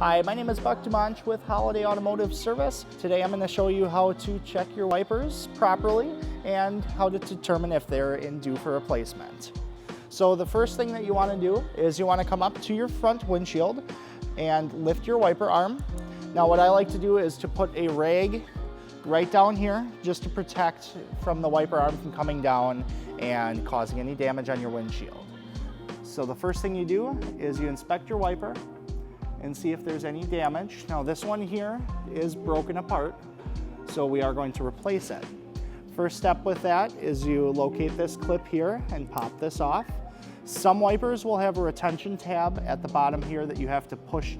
Hi, my name is Buck Dumanch with Holiday Automotive Service. Today I'm going to show you how to check your wipers properly and how to determine if they're in due for replacement. So the first thing that you want to do is you want to come up to your front windshield and lift your wiper arm. Now what I like to do is to put a rag right down here just to protect from the wiper arm from coming down and causing any damage on your windshield. So the first thing you do is you inspect your wiper and see if there's any damage. Now this one here is broken apart, so we are going to replace it. First step with that is you locate this clip here and pop this off. Some wipers will have a retention tab at the bottom here that you have to push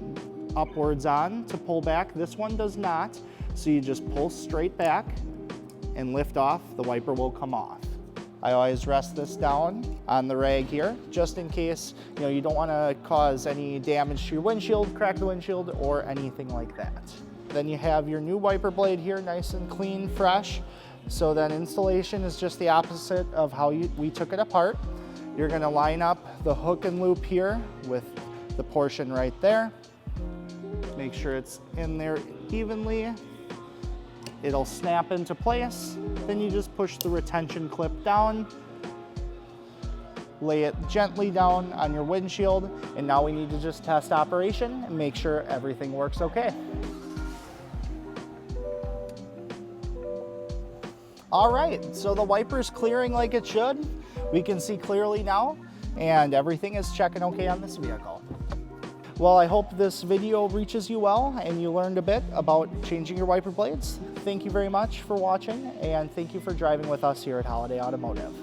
upwards on to pull back. This one does not, so you just pull straight back and lift off, the wiper will come off. I always rest this down on the rag here, just in case you don't want to cause any damage to your windshield, crack the windshield, or anything like that. Then you have your new wiper blade here, nice and clean, fresh. So then installation is just the opposite of how we took it apart. You're going to line up the hook and loop here with the portion right there. Make sure it's in there evenly. It'll snap into place. Then you just push the retention clip down, lay it gently down on your windshield, and now we need to just test operation and make sure everything works okay. All right, so the wiper's clearing like it should. We can see clearly now, and everything is checking okay on this vehicle. Well, I hope this video reaches you well and you learned a bit about changing your wiper blades. Thank you very much for watching, and thank you for driving with us here at Holiday Automotive.